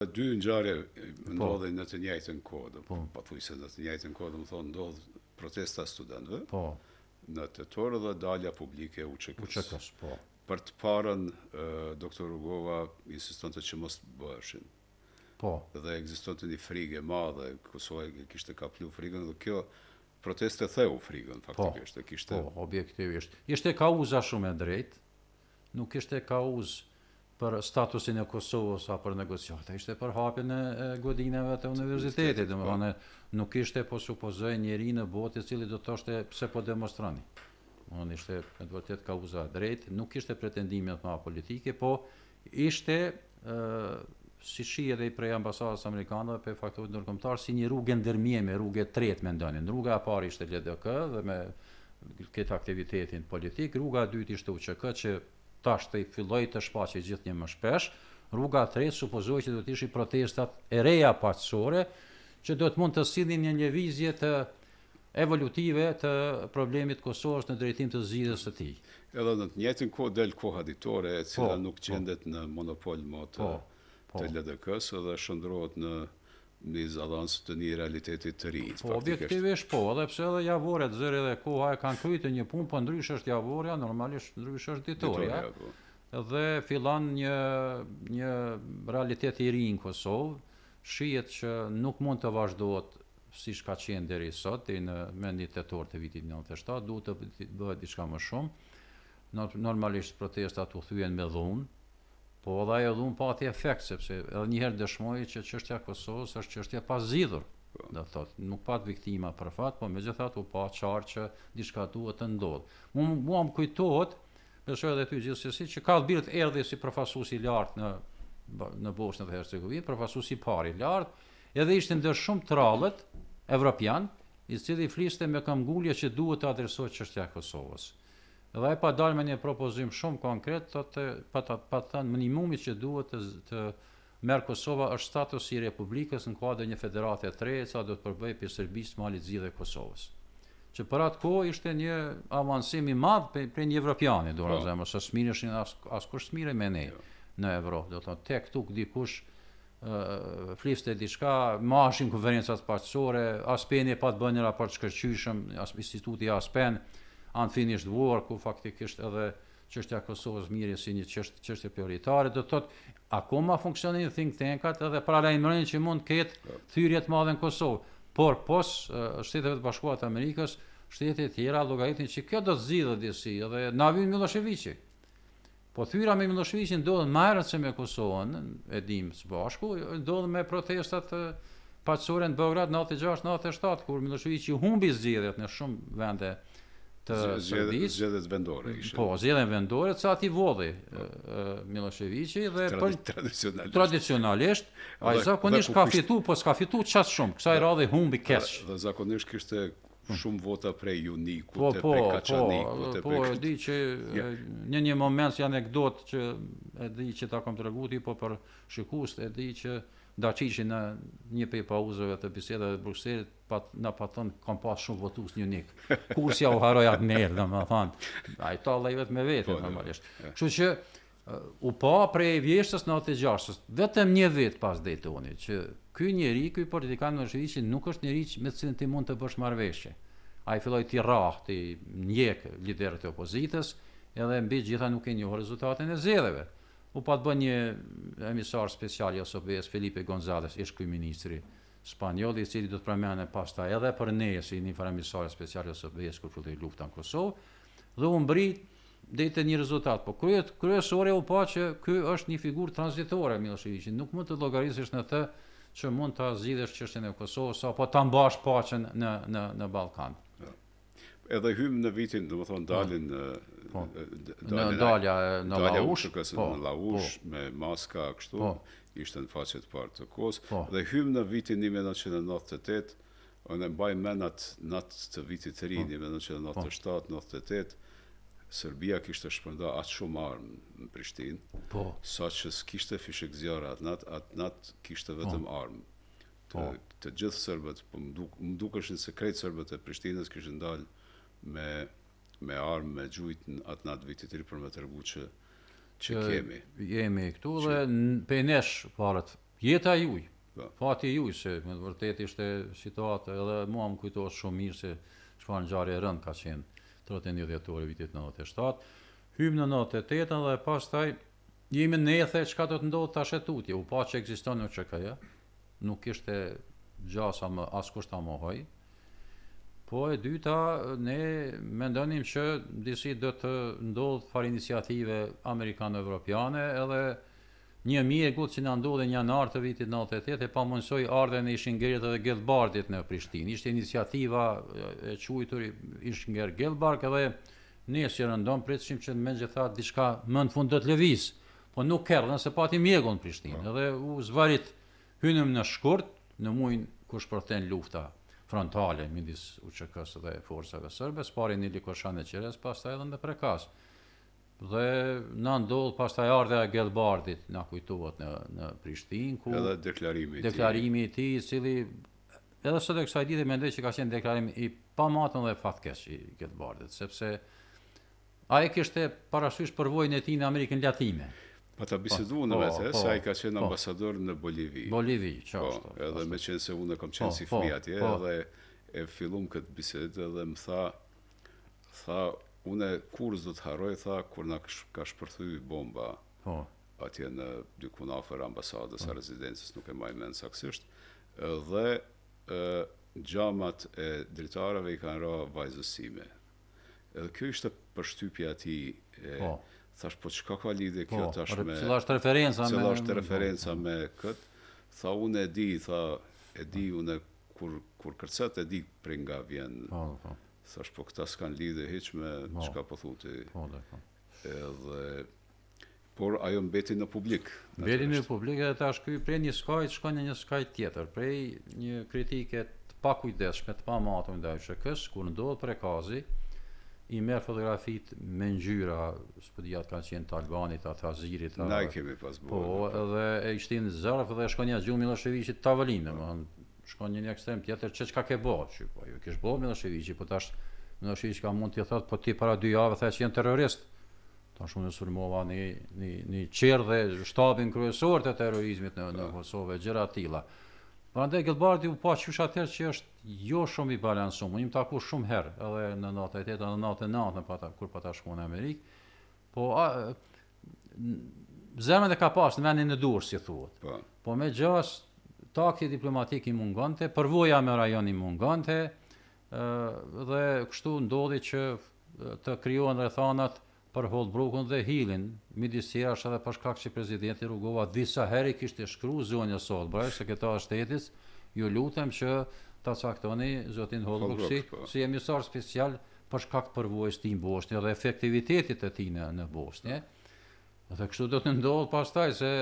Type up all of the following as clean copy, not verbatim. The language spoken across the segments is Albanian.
Dy ngjarje ndodhin në të njëjtën kohë, pothuajse në të njëjtën kohë, do të thonë ndodh protesta studentëve. Në tetor dhe dalja publike e UÇK-s. Për të parën, doktor Rugova insistonte që mos bëheshin. Dhe ekzistonte një frikë e madhe, Kosova kishte kaplu frikën dhe kjo proteste theu frikën faktikisht. Objektivisht. Ishte kauza shumë e drejtë, nuk ishte kauzë për statusin e Kosovës apo për negociata, ishte për hapjen e godinave të universitetit, domethënë nuk ishte po supozoj njeri në botë i cili do të thoshte pse po demonstroni. Domethënë ishte me të vërtetë kauza e drejtë, nuk ishte pretendime të mëdha politike, po ishte si shi edhe prej ambasadës amerikane dhe për faktorët ndërkombëtar si një rrugë ndërmjeme, rrugë e tretë mendonin. Rruga e parë ishte LDK dhe me këtë aktivitetin politik, rruga e dytë ishte UÇK që tash të filloj të shfaqej gjithnjë më shpesh. Rruga e tretë supozoj që do të ishin protestat e reja paqësore që do të mund të sillnin një lëvizje të evolutive të problemit Kosovës në drejtim të zgjidhjes së tij. Edhe në të njëjtën kohë del koha ditore e cila nuk gjendet në monopol të LDK-s dhe shndrohet në izolancë të një realitetit të ri. Objektivisht edhe pse edhe javoret zëri dhe koha e kanë kryer një punë, po ndryshe është javorja, normalisht ndryshe është ditorja. Dhe fillon një realitet i ri në Kosovë, shihet që nuk mund të vazhdohet siç ka qenë deri sot, deri në mendin tetor të vitit 97, duhet të bëhet diçka më shumë. Normalisht protestat u thyen me dhunë, po edhe ajo dhunë pati efekt, sepse edhe njëherë dëshmoi që çështja e Kosovës është çështje pa zgjidhur. Do thotë, nuk pat viktima për fat, po megjithatë u pa qartë që diçka duhet të ndodhë. Mua më kujtohet, besoj edhe ty gjithsesi, që Kallbirët erdhi si përfaqësues i lartë në Bosnjë dhe Hercegovinë, përfaqësues i parë i lartë, edhe ishte ndër shumë trallët evropian, i cili fliste me këmbgulje që duhet të adresohet çështja e Kosovës. Dhe ai pa dalë me një propozim shumë konkret, pa thënë minimumi që duhet të merr Kosova është status i republikës në kuadër një federate të re, sa do të përbëjë për Serbisë mali zgjidhje e Kosovës. Që për atë kohë ishte një avancim i madh për një evropiani, do të them, se smireshin askush smire me ne në Evropë, do të thotë tek këtu dikush fliste diçka, mashin konferencat paqësore, Aspeni pa të bënë një raport shkëlqyeshëm, instituti Aspen unfinished war, ku faktikisht edhe çështja e Kosovës mirë si një çështje prioritare, do të thotë akoma funksionojnë think tankat edhe paralajmërojnë që mund të ketë thyrje të madhe në Kosovë, por pos Shteteve të Bashkuara të Amerikës, shtete të tjera llogaritin që kjo do të zgjidhet disi, edhe na vjen Miloševiqi. Po thyra me Miloševiqin ndodhen më herët se me Kosovën, e dim së bashku, ndodhen me protestat paqësore në Beograd 96-97, kur Miloševiqi humbi zgjedhjet në shumë vende të Serbisë. Zgjedhjet vendore ishin. Po, zgjedhjen vendore, sa ti vodhi Miloševiqi dhe tradicionalisht ai zakonisht ka fituar, po s'ka fituar çast shumë. Kësaj radhe humbi keq. Dhe zakonisht kishte shumë vota prej Unikut, prej Kaçanikut, po e di që në një moment si anekdot që e di që ta kam treguar ti, po për shikues e di që Dačići në një prej pauzave të bisedave të Brukselit na pa thënë kam pas shumë votues në Unik. Kursja u haroi atë merë, domethënë. Ai tallai vetëm me veten normalisht. Kështu që u pa prej vjeshtës 96-s, vetëm një vit pas Daytonit, që ky politikan Miloševiqi nuk është njeri me të cilin ti mund të bësh marrëveshje. Ai filloi të rrah, të njek liderët e opozitës, edhe mbi gjitha nuk e njoh rezultatin e zgjedhjeve. U pa të bën një emisar special i OSBE-s, Felipe González, ish kryeministri spanjoll, i cili do të përmendë pastaj edhe për ne si një farë emisar special i OSBE-s kur filloi lufta në Kosovë, dhe u mbrit deri te një rezultat. Po kryesore u pa që ky është një figurë tranzitore Miloševiqi, nuk mund të llogarisësh në të që mund ta zgjidhësh çështjen e Kosovës apo ta mbash paqen në Ballkan. Edhe hym në vitin, domethënë dalin në dalja në Laush, në Laush me maska kështu, ishte në faqe të parë të kohës, dhe hym në vitin 1998, unë mbaj mend natë të vitit të ri, 1997-98, Serbia kishte shpërnda atë shumë armë në Prishtinë, sa që s'kishte fishek zjarre atë natë kishte vetëm armë. Të gjithë serbët, më dukeshin se krejt serbët e Prishtinës kishin dalë me armë, me gjujt në atë natë vitit të ri për me tregu që kemi. Jemi këtu dhe pe nesh parët Jeta juj, fati juj, se me të vërtet ishte situatë, edhe mua më kujtohet shumë mirë se çfarë ngjarje e rënd ka qenë 31 dhjetor vitit 97. Hymë në 98 dhe pastaj jemi nethe çka do të ndodhë tash e tutje, u pa që ekziston në ÇK-ja, nuk ishte gjasa më askush ta mohoj. Po e dyta, ne mendonim që disi do të ndodhë fare iniciative amerikano-evropiane edhe një mjegut që na ndodhi në janar të vitit 98 e pamundësoi ardhen e Ishingerit edhe Gellbardit në Prishtinë. Ishte iniciativa e quajtur Ishinger Gellbard edhe ne si rëndon pritshim që me gjithat diçka më në fund do të lëviz. Po nuk erdhën se pati mjegun në Prishtinë. Edhe u zvarit hynëm në shkurt në muajin kur shpërthen lufta frontale midis UÇK-s dhe forcave serbe, pari në Likoshan e Qeres, pastaj edhe në Prekas. Dhe na ndodh pastaj ardha e Gellbardit, na kujtohet në Prishtinë ku edhe deklarimi i tij, i cili edhe sot e kësaj dite mendoj që ka qenë deklarim i pamatën dhe fatkeq i Gellbardit, sepse ai kishte parasysh përvojën e tij në Amerikën Latine. Pa ta bisedu në vetë, se ai ka qenë ambasador në Bolivi. Bolivi, qashtu. Edhe me qenë se unë kam qenë si fëmijë atje, edhe e fillum këtë bisedë edhe më tha, unë kurrë do të harroj, tha, kur na ka shpërthy bomba atje në dikun afër ambasadës a rezidencës, nuk e mbaj mend saktësisht, dhe xhamat e dritarëve i kanë ra vajzës time. Edhe kjo ishte përshtypja e tij. Thash, po çka ka lidhje kjo tash me... Cila është referenca me këtë? Tha, unë e di unë kur kërcet e di prej nga vjen. Thash, po këta s'kan lidhje hiç me çka po thuti. Por ajo mbeti në publik. Mbeti në publik edhe tash ky prej një skajt shkon në një skajt tjetër, prej një kritike të pakujdesshme, të pamatur ndaj UÇK-s, kur ndodh Prekazi, i merr fotografit me ngjyra, s'po di atë kanë qenë të Albanit, atë Azirit, na i kemi pas bërë. Po, edhe e shtin zarf dhe shkon jashtë gjumë Miloševićit tavolinë, domethënë shkon një ekstrem tjetër çka ke bërë, po ju kish bërë Miloševići, po tash Milošević ka mund t'i thotë, po ti para 2 javë thash që janë terrorist. Tash unë sulmova në qerr dhe shtabin kryesor të terrorizmit në Kosovë, gjëra të tilla. Prandaj Gellbardi u pa qysh atëherë që është jo shumë i balansuar. Unë më taku shumë herë, edhe në 98 edhe në 99 kur pata shkuan në Amerikë. Po zemrën e ka pas në vendin e dur, si thuhet. Po me gjas takti diplomatik i mungonte, përvoja me rajon i mungonte, dhe kështu ndodhi që të krijohen rrethanat për Holbrukun dhe Hillin, midis tjerash edhe për shkak që presidenti Rugova disa herë kishte shkruar zonjës Holbruk, sekretar shtetit, ju lutem që ta caktoni zotin Holbruk si emisar special për shkak të përvojës të tij në Bosnjë dhe efektivitetit të tij në Bosnjë. Dhe kështu do të ndodh pastaj se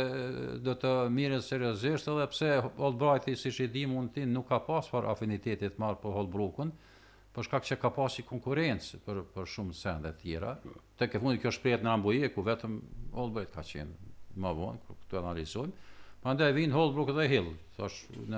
do të mirën seriozisht edhe pse Holbrukti siç e di mund nuk ka pas fare afinitete të madh për Holbrukun, për shkak që ka pasi konkurrencë për shumë sende të tjera. Tek e fundit kjo shprehet në Ramboje, ku vetëm Holbruk ka qenë më vonë, kur këtu analizojmë. Prandaj vin Holbruk dhe Hill, thash